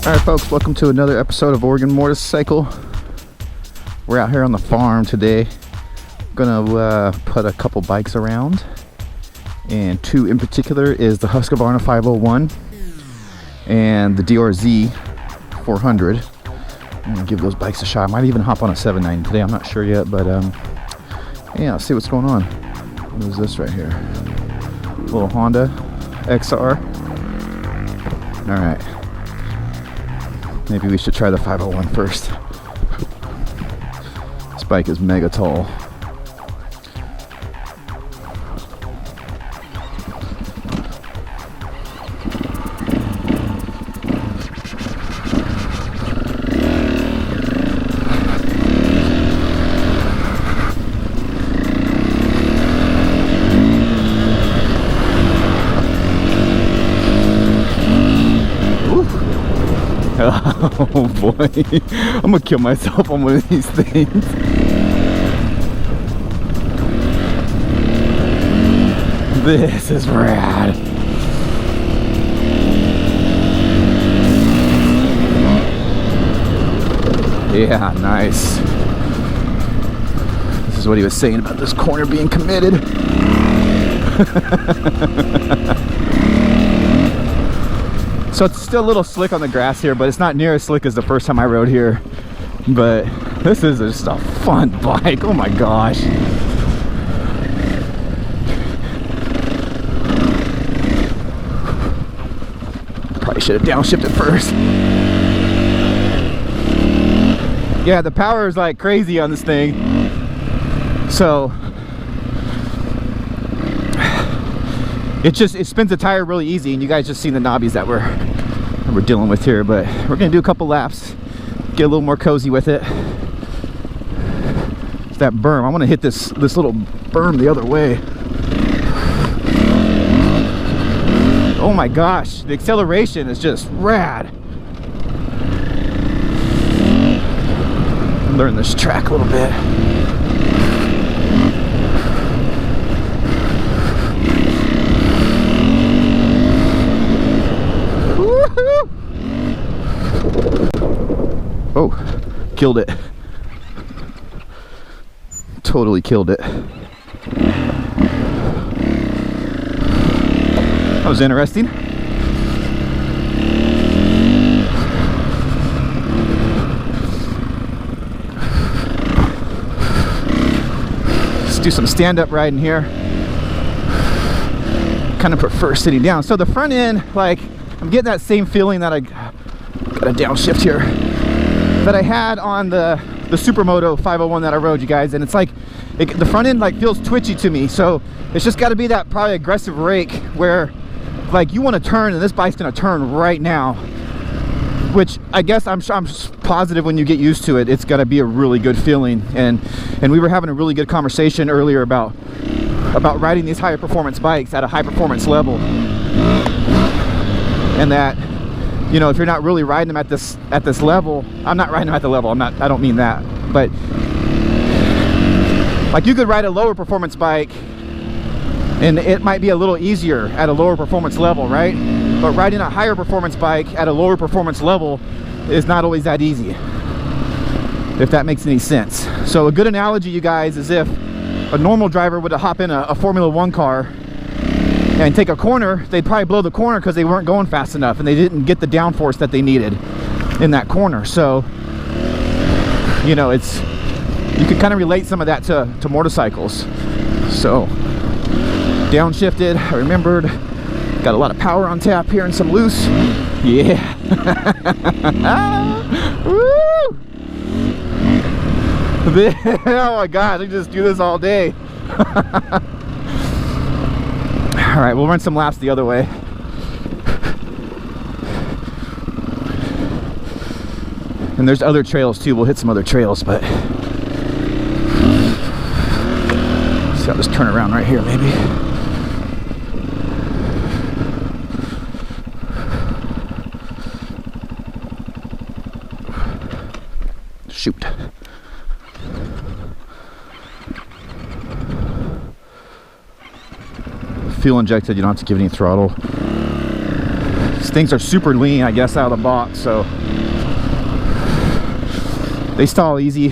Alright folks, welcome to another episode of Oregon Motorcycle. We're out here on the farm today. Gonna put a couple bikes around, and two in particular is the Husqvarna 501 and the DRZ 400. I'm gonna give those bikes a shot. I might even hop on a 790 today, I'm not sure yet, but yeah, let's see what's going on. What is this right here? Little Honda XR. Alright. Maybe we should try the 501 first. This bike is mega tall. Oh boy, I'm gonna kill myself on one of these things. This is rad. Yeah, nice. This is what he was saying about this corner being committed. So it's still a little slick on the grass here, but it's not near as slick as the first time I rode here. But this is just a fun bike. Oh my gosh. Probably should have downshifted first. Yeah, the power is like crazy on this thing. So it spins the tire really easy, and you guys just seen the knobbies that we're dealing with here. But we're gonna do a couple laps, get a little more cozy with it. It's that berm. I want to hit this little berm the other way. Oh my gosh, the acceleration is just rad. Learn this track a little bit. Oh, killed it. Totally killed it. That was interesting. Let's do some stand-up riding here. Kind of prefer sitting down. So the front end, like, I'm getting that same feeling that I got a downshift here that I had on the Supermoto 501 that I rode, you guys, and it's like the front end like feels twitchy to me. So it's just got to be that probably aggressive rake where like you want to turn, and this bike's gonna turn right now, which I guess I'm positive when you get used to it, it's got to be a really good feeling. And we were having a really good conversation earlier about riding these higher performance bikes at a high performance level, and that, you know, if you're not really riding them at this level, I'm not riding them at the level, I don't mean that, but like you could ride a lower performance bike and it might be a little easier at a lower performance level, right? But riding a higher performance bike at a lower performance level is not always that easy, if that makes any sense. So a good analogy, you guys, is if a normal driver would hop in a Formula One car and take a corner, they'd probably blow the corner because they weren't going fast enough and they didn't get the downforce that they needed in that corner. So, you know, you could kind of relate some of that to motorcycles. So, downshifted, I remembered, got a lot of power on tap here and some loose. Yeah. Woo! Oh my God, I can just do this all day. All right, we'll run some laps the other way. And there's other trails too. We'll hit some other trails, but so I'll just turn around right here maybe. Shoot. Fuel injected, you don't have to give any throttle. things are super lean, I guess, out of the box, so they stall easy.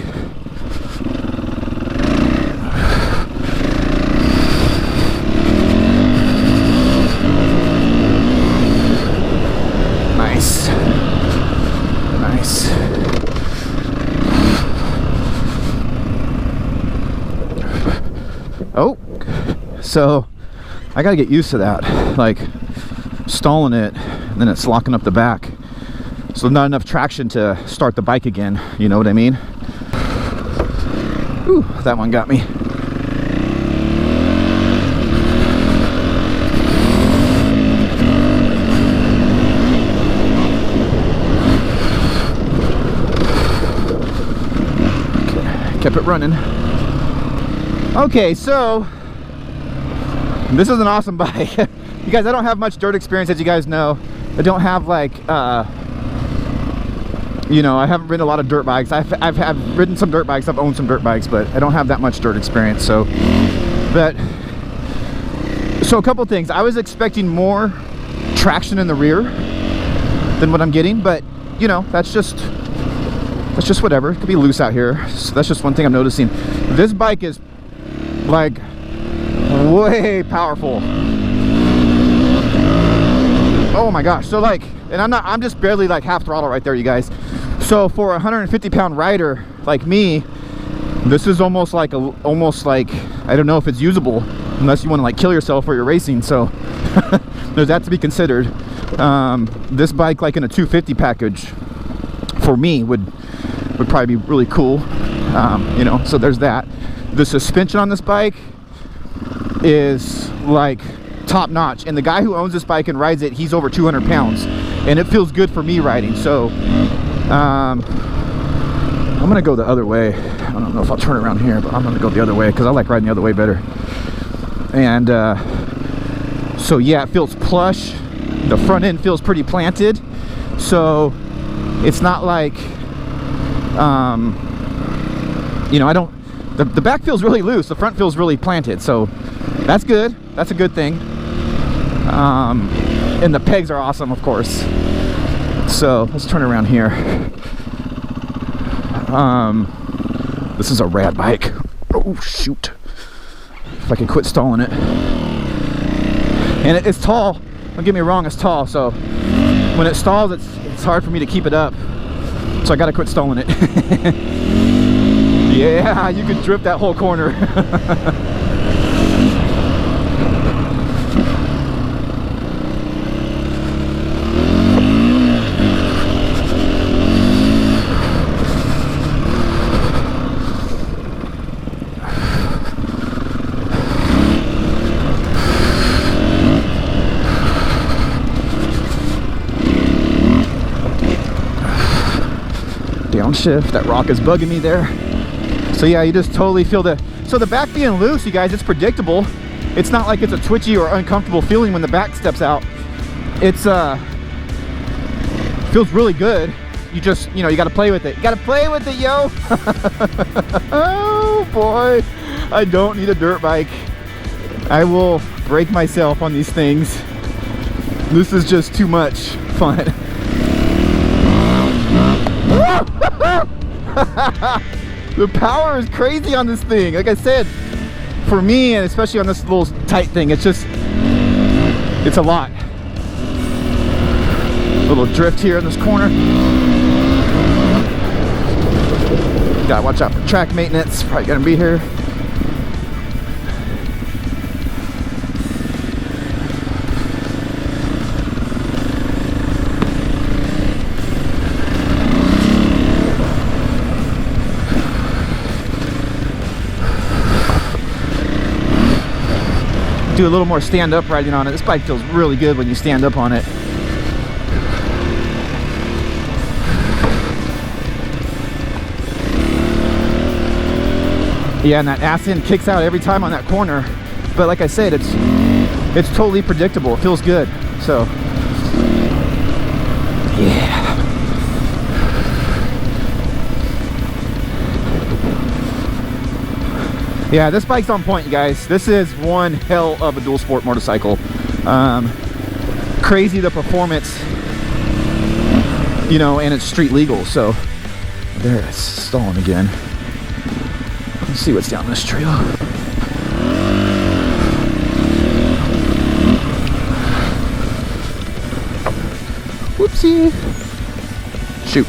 Nice. Nice. Oh, so I gotta get used to that, like stalling it and then it's locking up the back, so not enough traction to start the bike again, you know what I mean? Ooh, that one got me. Okay, kept it running. Okay, so this is an awesome bike. You guys, I don't have much dirt experience, as you guys know. I don't have like, you know, I haven't ridden a lot of dirt bikes. I've ridden some dirt bikes, I've owned some dirt bikes, but I don't have that much dirt experience. So, so a couple things. I was expecting more traction in the rear than what I'm getting, but you know, that's just whatever. It could be loose out here. So that's just one thing I'm noticing. This bike is like way powerful. Oh my gosh. So like, and I'm just barely like half throttle right there, you guys. So for a 150-pound rider like me, this is almost like I don't know if it's usable unless you want to like kill yourself while you're racing. So there's that to be considered. This bike, like in a 250 package, for me would probably be really cool. You know, so there's that. The suspension on this bike is like top notch, and the guy who owns this bike and rides it, he's over 200 pounds, and it feels good for me riding. So I'm gonna go the other way. I don't know if I'll turn around here, but I'm gonna go the other way because I like riding the other way better. And so yeah, it feels plush. The front end feels pretty planted, so it's not like you know, I don't, the back feels really loose, the front feels really planted, so that's good. That's a good thing. And the pegs are awesome, of course. So let's turn around here. This is a rad bike. Oh shoot, if I can quit stalling it. And it's tall, don't get me wrong, it's tall, so when it stalls, it's hard for me to keep it up, so I gotta quit stalling it. Yeah, you can drift that whole corner. Downshift, that rock is bugging me there. So yeah, you just totally feel so the back being loose, you guys, it's predictable. It's not like it's a twitchy or uncomfortable feeling when the back steps out. It's feels really good. You just, you know, you got to play with it. You got to play with it, yo. Oh boy, I don't need a dirt bike. I will break myself on these things. This is just too much fun. The power is crazy on this thing. Like I said, for me, and especially on this little tight thing, it's a lot. A little drift here in this corner. Gotta watch out for track maintenance. Probably gonna be here. Do a little more stand-up riding on it. This bike feels really good when you stand up on it. Yeah, and that ass end kicks out every time on that corner. But like I said, it's totally predictable. It feels good. So yeah. Yeah, this bike's on point, you guys. This is one hell of a dual sport motorcycle. Crazy the performance you know, and it's street legal. So there, it's stalling again. Let's see what's down this trail. Whoopsie. Shoot.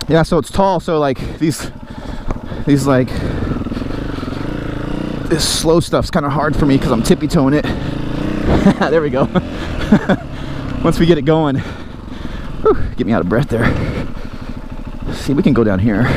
Yeah, so it's tall, so like these like this slow stuff's kind of hard for me because I'm tippy-toeing it. There we go. Once we get it going, whew, get me out of breath there. Let's see, we can go down here.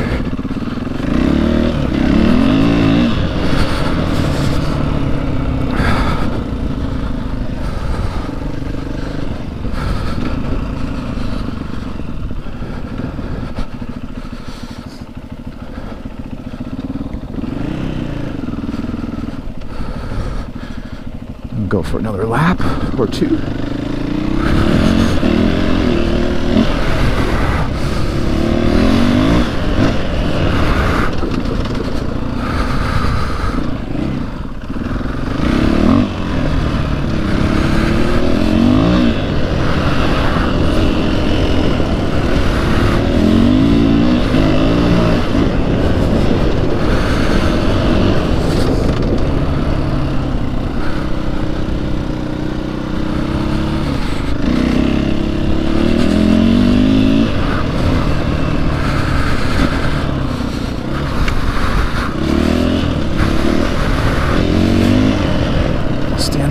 Go for another lap or two.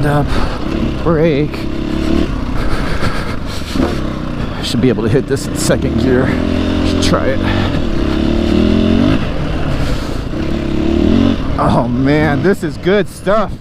Up, brake. Should be able to hit this in second gear. Should try it. Oh man, this is good stuff.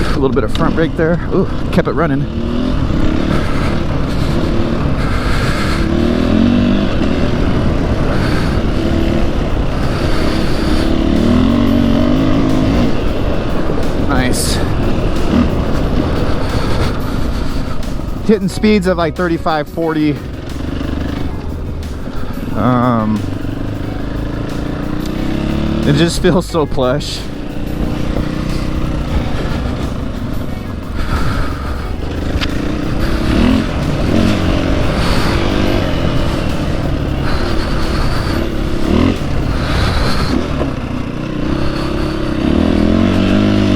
A little bit of front brake there. Ooh, kept it running. Nice. Hitting speeds of like 35, 40. It just feels so plush.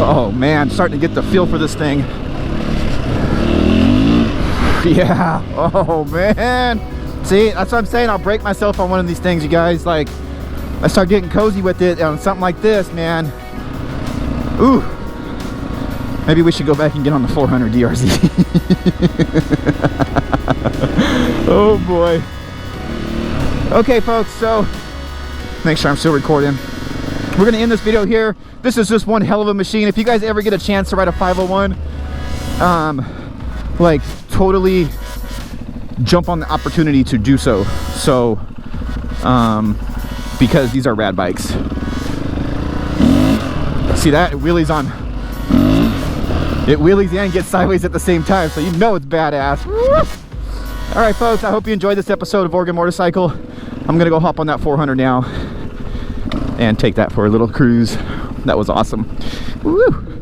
Oh man, starting to get the feel for this thing. Yeah, oh man. See, that's what I'm saying. I'll break myself on one of these things, you guys. Like, I start getting cozy with it on something like this, man. Ooh. Maybe we should go back and get on the 400 DRZ. Oh boy. Okay folks, so make sure I'm still recording. We're gonna end this video here. This is just one hell of a machine. If you guys ever get a chance to ride a 501, like totally jump on the opportunity to do so. So, because these are rad bikes. See that? It wheelies on. It wheelies and gets sideways at the same time, so you know it's badass. All right, folks, I hope you enjoyed this episode of Oregon Motorcycle. I'm gonna go hop on that 400 now and take that for a little cruise. That was awesome. Woo!